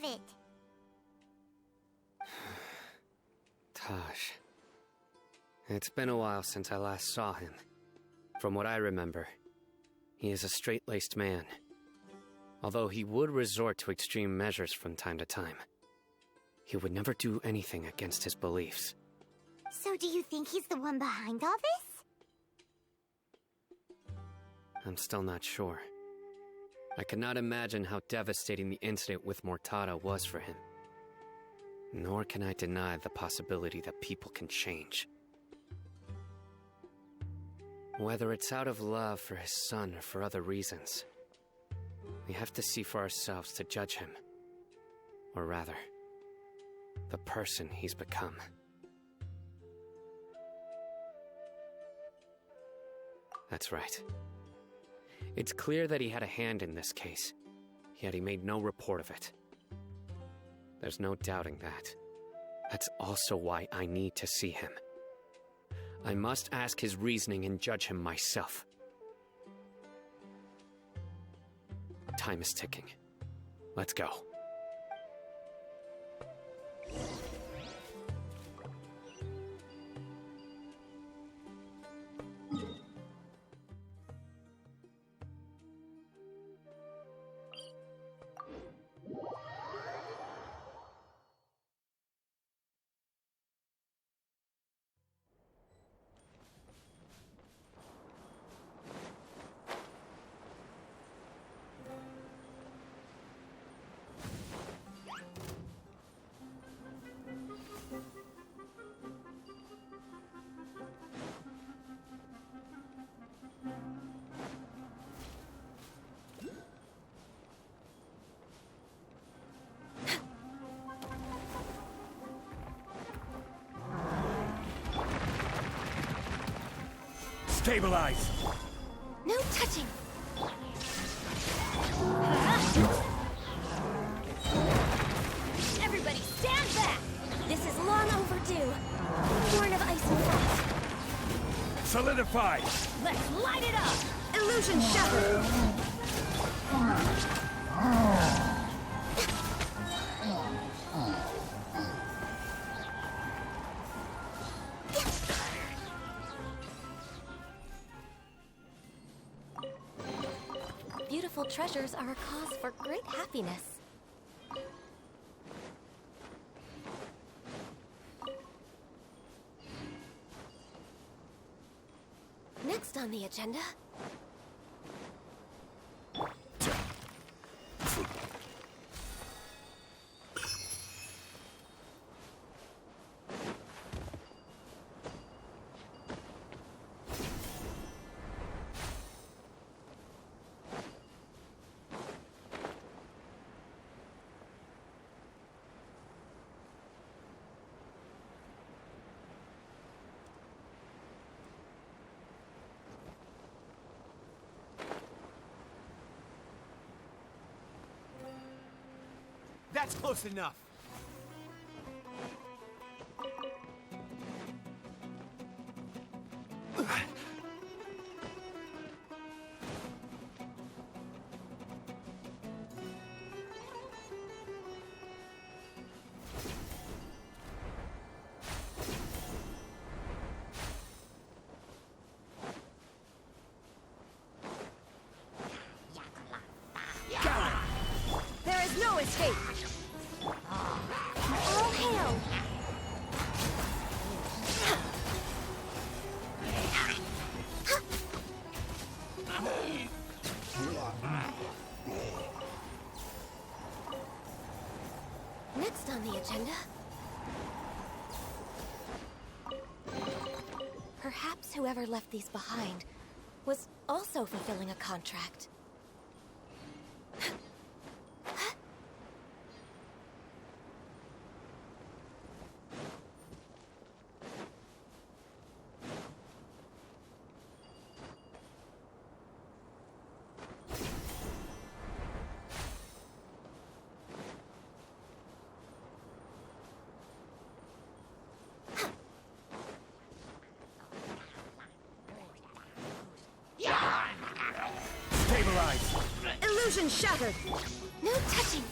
it. Taj. It's been a while since I last saw him. From what I remember, he is a straight-laced man. Although he would resort to extreme measures from time to time, he would never do anything against his beliefs. So do you think he's the one behind all this? I'm still not sure. I cannot imagine how devastating the incident with Mortada was for him. Nor can I deny the possibility that people can change. Whether it's out of love for his son or for other reasons, we have to see for ourselves to judge him. Or rather, the person he's become. That's right. It's clear that he had a hand in this case, yet he made no report of it. There's no doubting that. That's also why I need to see him. I must ask his reasoning and judge him myself. Time is ticking. Let's go. Stabilize! No touching! Everybody stand back! This is long overdue. Born of ice and frost. Solidify! Let's light it up! Illusion shattered! Beautiful treasures are a cause for great happiness. Next on the agenda... That's close enough. There is no escape! All hail! Next on the agenda... Perhaps whoever left these behind was also fulfilling a contract. Stabilize! Illusion shattered! No touching!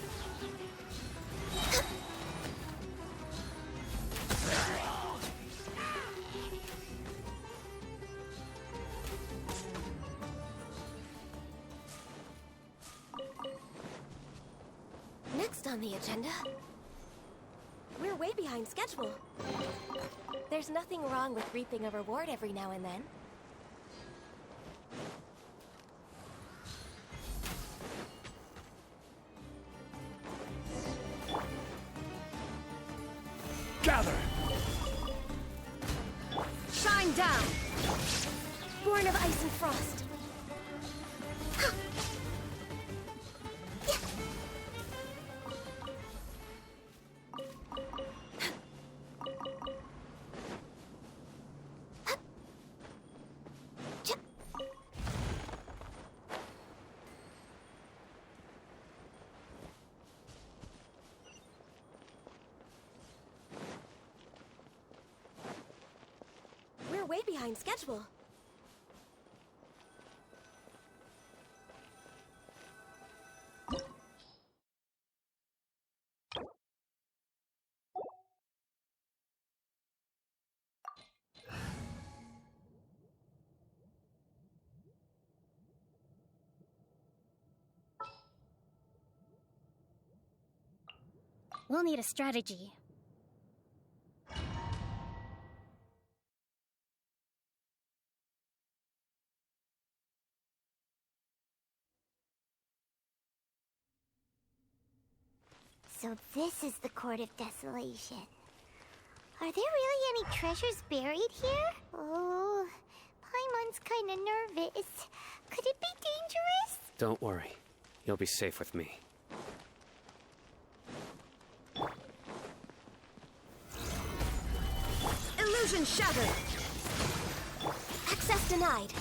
on the agenda? We're way behind schedule. There's nothing wrong with reaping a reward every now and then. Gather! Shine down! Born of ice and frost. We're way behind schedule. We'll need a strategy. So this is the Court of Desolation. Are there really any treasures buried here? Oh, Paimon's kinda nervous. Could it be dangerous? Don't worry. You'll be safe with me. Illusion shattered! Access denied.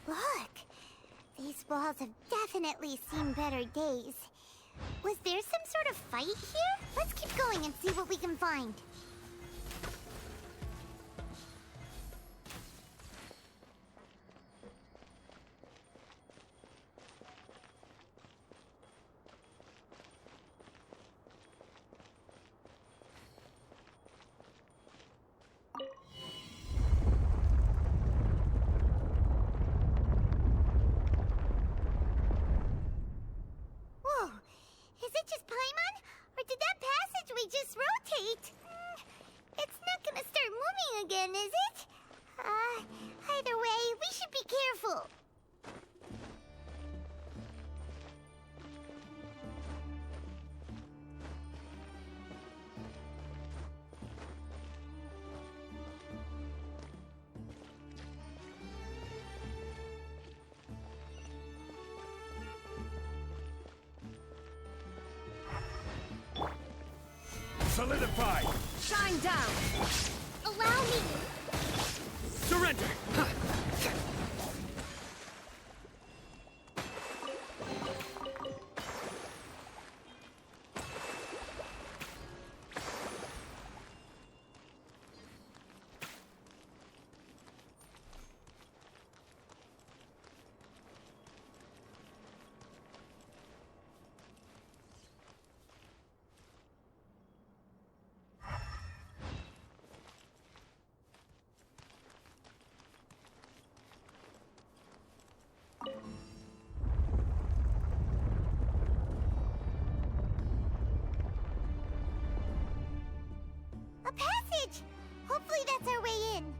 Look! These walls have definitely seen better days. Was there some sort of fight here? Let's keep going and see what we can find. Whoa! Is it just Paimon? Or did that passageway just rotate? It's not gonna start moving again, is it? Either way, we should be careful. Solidify! Shine down! Allow me! Surrender! A passage! Hopefully that's our way in.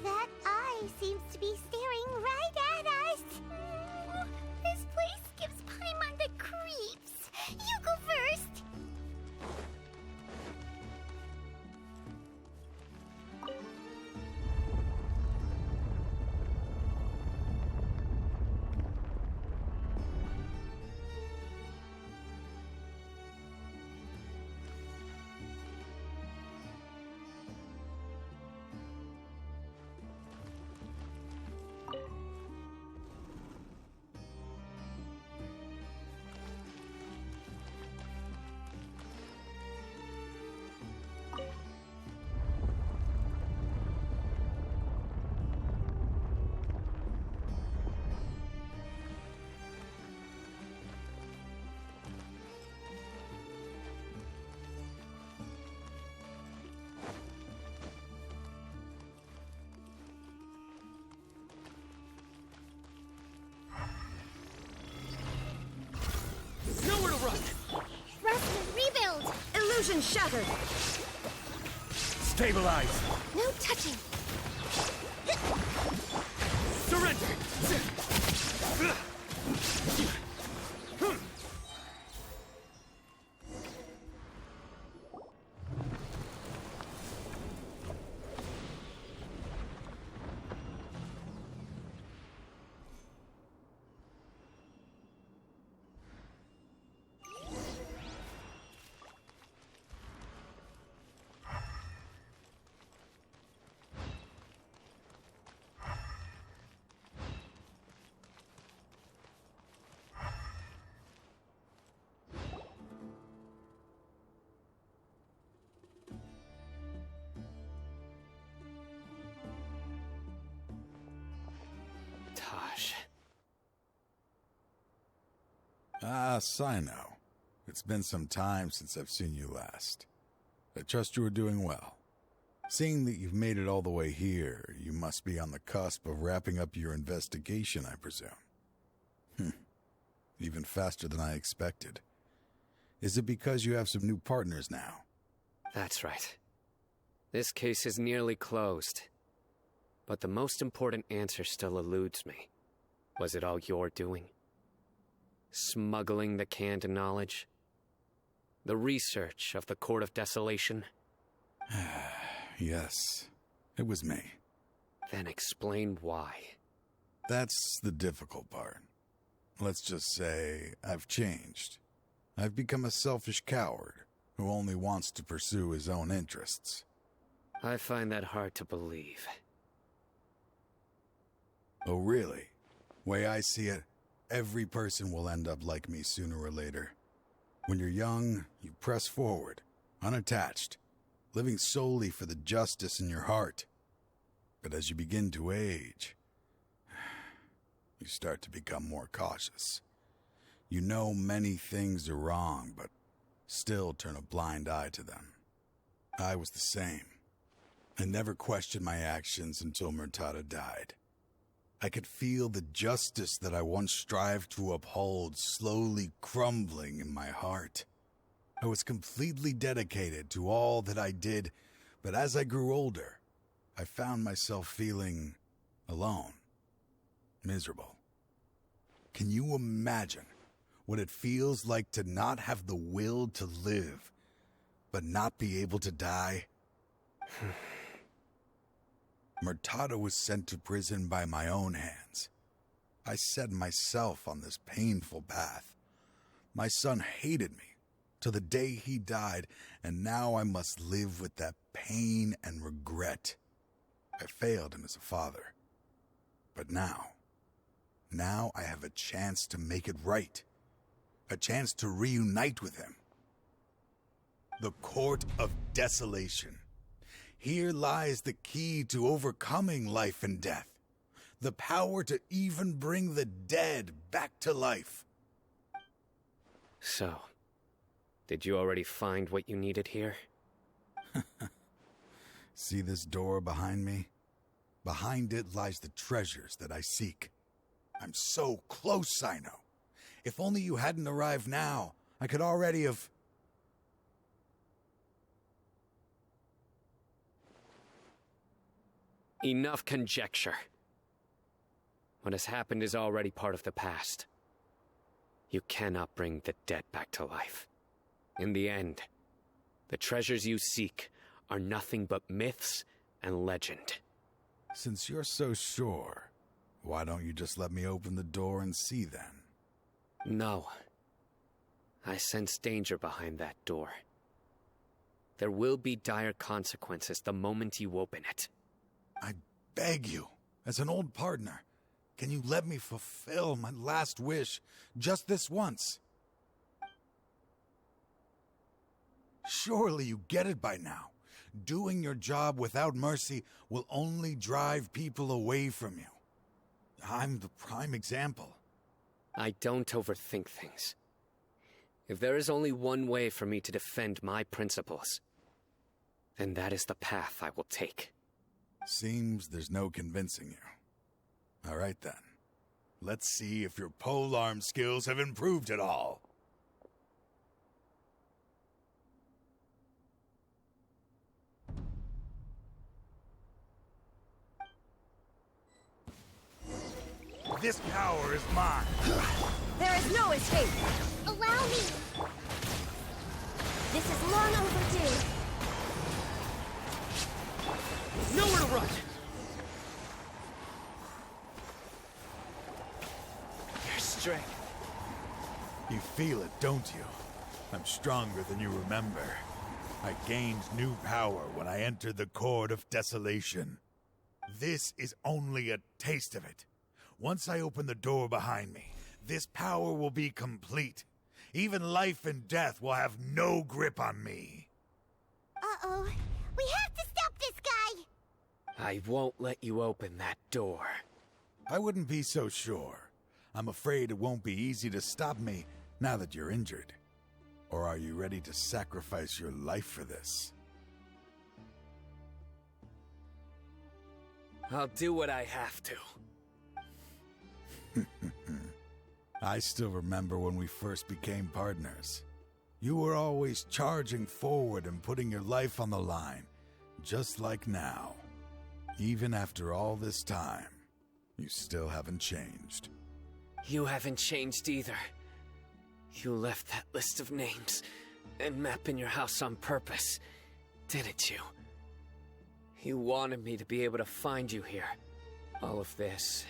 That eye seems to be staring right at us. This place gives Paimon the creeps. You go first. Illusion shattered! Stabilize! No touching! Surrender! Ah, Cyno. It's been some time since I've seen you last. I trust you are doing well. Seeing that you've made it all the way here, you must be on the cusp of wrapping up your investigation, I presume. Even faster than I expected. Is it because you have some new partners now? That's right. This case is nearly closed. But the most important answer still eludes me. Was it all your doing? Smuggling the canned knowledge? The research of the Court of Desolation? Yes, it was me. Then explain why. That's the difficult part. Let's just say I've changed. I've become a selfish coward who only wants to pursue his own interests. I find that hard to believe. Oh, really? Way I see it, every person will end up like me sooner or later. When you're young, you press forward, unattached, living solely for the justice in your heart. But as you begin to age, you start to become more cautious. You know many things are wrong, but still turn a blind eye to them. I was the same. I never questioned my actions until Murtada died. I could feel the justice that I once strived to uphold slowly crumbling in my heart. I was completely dedicated to all that I did, but as I grew older, I found myself feeling alone, miserable. Can you imagine what it feels like to not have the will to live, but not be able to die? Murtada was sent to prison by my own hands. I set myself on this painful path. My son hated me till the day he died, and now I must live with that pain and regret. I failed him as a father. But now I have a chance to make it right. A chance to reunite with him. The Court of Desolation. Here lies the key to overcoming life and death. The power to even bring the dead back to life. So, did you already find what you needed here? See this door behind me? Behind it lies the treasures that I seek. I'm so close, Cyno. If only you hadn't arrived now, I could already have... Enough conjecture. What has happened is already part of the past. You cannot bring the dead back to life. In the end, the treasures you seek are nothing but myths and legend. Since you're so sure, why don't you just let me open the door and see then? No. I sense danger behind that door. There will be dire consequences the moment you open it. I beg you, as an old partner, can you let me fulfill my last wish just this once? Surely you get it by now. Doing your job without mercy will only drive people away from you. I'm the prime example. I don't overthink things. If there is only one way for me to defend my principles, then that is the path I will take. Seems there's no convincing you. All right then. Let's see if your polearm skills have improved at all. This power is mine. There is no escape. Allow me. This is long overdue. Nowhere to run! Your strength. You feel it, don't you? I'm stronger than you remember. I gained new power when I entered the Court of Desolation. This is only a taste of it. Once I open the door behind me, this power will be complete. Even life and death will have no grip on me. Uh-oh. We have to stop this guy! I won't let you open that door. I wouldn't be so sure. I'm afraid it won't be easy to stop me now that you're injured. Or are you ready to sacrifice your life for this? I'll do what I have to. I still remember when we first became partners. You were always charging forward and putting your life on the line, just like now. Even after all this time, you still haven't changed. You haven't changed either. You left that list of names and map in your house on purpose, didn't you? You wanted me to be able to find you here. All of this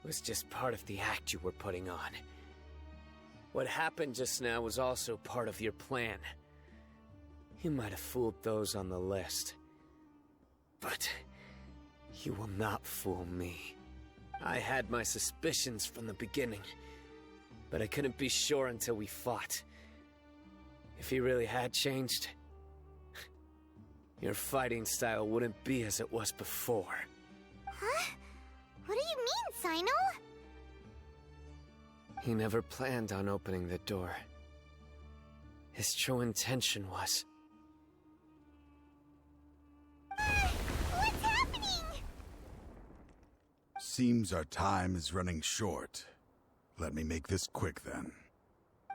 was just part of the act you were putting on. What happened just now was also part of your plan. You might have fooled those on the list, but you will not fool me. I had my suspicions from the beginning, but I couldn't be sure until we fought. If he really had changed, your fighting style wouldn't be as it was before. Huh? What do you mean, Cyno? He never planned on opening the door. His true intention was... What's happening? Seems our time is running short. Let me make this quick then.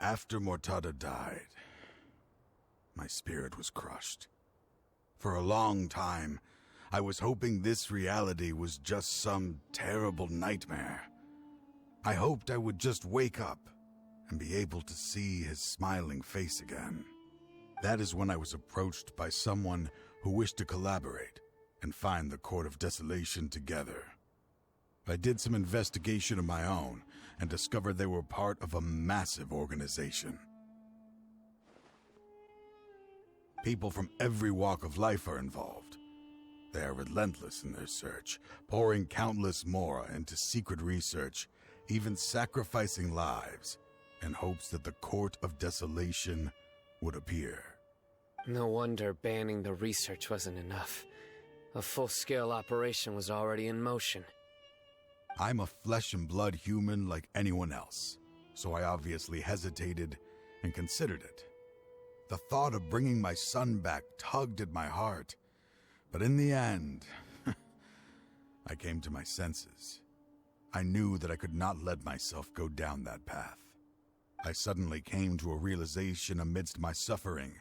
After Mortada died, my spirit was crushed. For a long time, I was hoping this reality was just some terrible nightmare. I hoped I would just wake up and be able to see his smiling face again. That is when I was approached by someone who wished to collaborate and find the Court of Desolation together. I did some investigation of my own and discovered they were part of a massive organization. People from every walk of life are involved. They are relentless in their search, pouring countless mora into secret research, even sacrificing lives in hopes that the Court of Desolation would appear. No wonder banning the research wasn't enough. A full-scale operation was already in motion. I'm a flesh and blood human like anyone else, so I obviously hesitated and considered it. The thought of bringing my son back tugged at my heart, but in the end, I came to my senses. I knew that I could not let myself go down that path. I suddenly came to a realization amidst my suffering.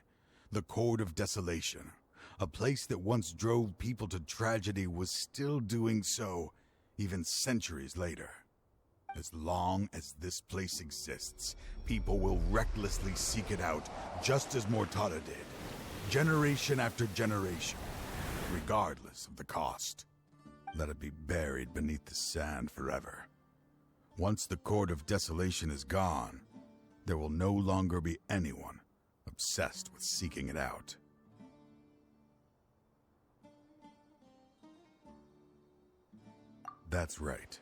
The Court of Desolation, a place that once drove people to tragedy, was still doing so even centuries later. As long as this place exists, people will recklessly seek it out, just as Mortada did, generation after generation, regardless of the cost. Let it be buried beneath the sand forever. Once the Court of Desolation is gone, there will no longer be anyone obsessed with seeking it out. That's right.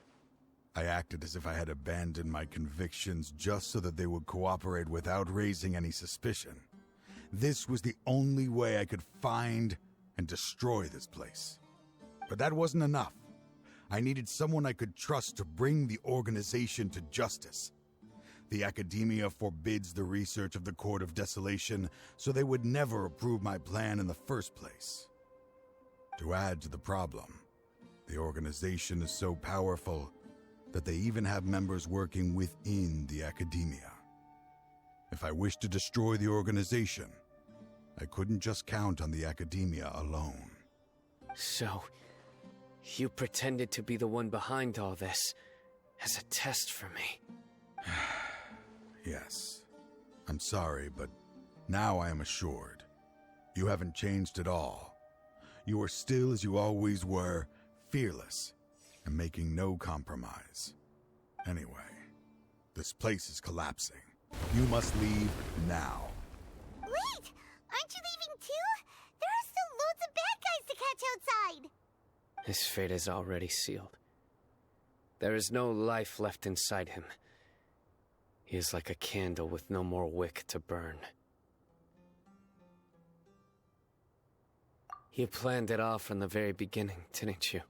I acted as if I had abandoned my convictions just so that they would cooperate without raising any suspicion. This was the only way I could find and destroy this place. But that wasn't enough. I needed someone I could trust to bring the organization to justice. The academia forbids the research of the Court of Desolation, so they would never approve my plan in the first place. To add to the problem, the organization is so powerful that they even have members working within the academia. If I wished to destroy the organization, I couldn't just count on the academia alone. So, you pretended to be the one behind all this, as a test for me. Yes. I'm sorry, but now I am assured. You haven't changed at all. You are still as you always were, fearless, and making no compromise. Anyway, this place is collapsing. You must leave now. Wait! Aren't you leaving too? There are still loads of bad guys to catch outside! His fate is already sealed. There is no life left inside him. He is like a candle with no more wick to burn. You planned it all from the very beginning, didn't you?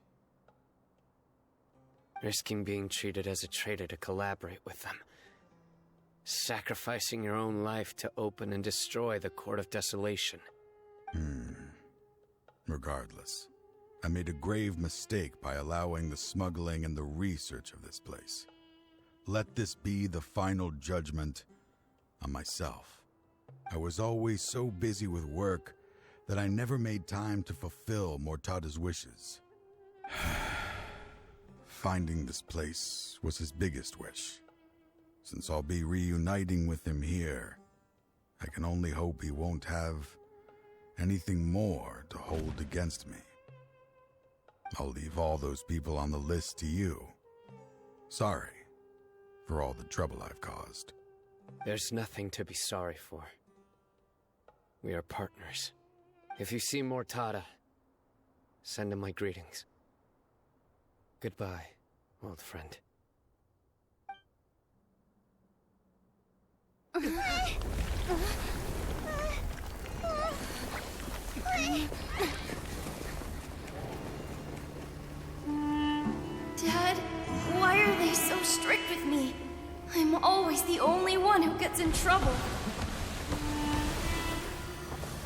Risking being treated as a traitor to collaborate with them. Sacrificing your own life to open and destroy the Court of Desolation. Regardless, I made a grave mistake by allowing the smuggling and the research of this place. Let this be the final judgment on myself. I was always so busy with work that I never made time to fulfill Mortada's wishes. Finding this place was his biggest wish. Since I'll be reuniting with him here, I can only hope he won't have anything more to hold against me. I'll leave all those people on the list to you. Sorry for all the trouble I've caused. There's nothing to be sorry for. We are partners. If you see Mortada, send him my greetings. Goodbye, old friend. Dad, why are they so strict with me? I'm always the only one who gets in trouble.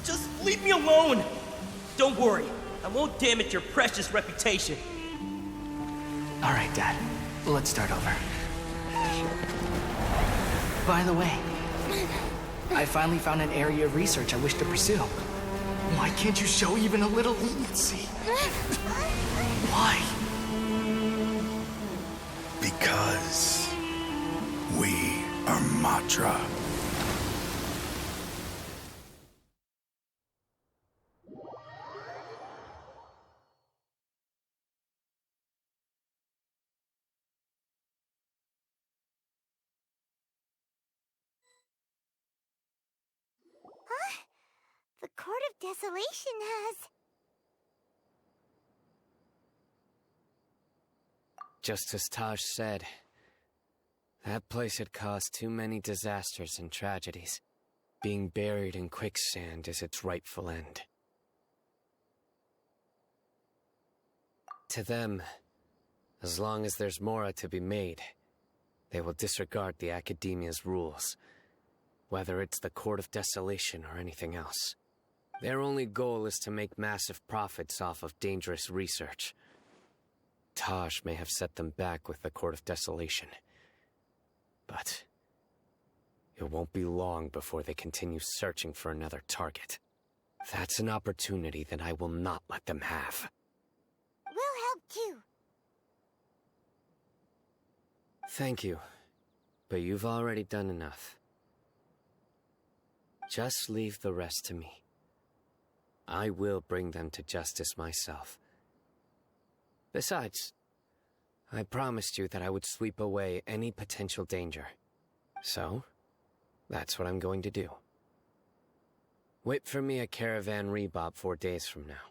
Just leave me alone! Don't worry, I won't damage your precious reputation. Alright, Dad. Let's start over. By the way, I finally found an area of research I wish to pursue. Why can't you show even a little leniency? Why? Because we are Matra. The Court of Desolation has... Just as Taj said, that place had caused too many disasters and tragedies. Being buried in quicksand is its rightful end. To them, as long as there's Mora to be made, they will disregard the Academia's rules, whether it's the Court of Desolation or anything else. Their only goal is to make massive profits off of dangerous research. Taj may have set them back with the Court of Desolation, but it won't be long before they continue searching for another target. That's an opportunity that I will not let them have. We'll help too. Thank you, but you've already done enough. Just leave the rest to me. I will bring them to justice myself. Besides, I promised you that I would sweep away any potential danger. So, that's what I'm going to do. Wait for me at Caravan Rebop 4 days from now.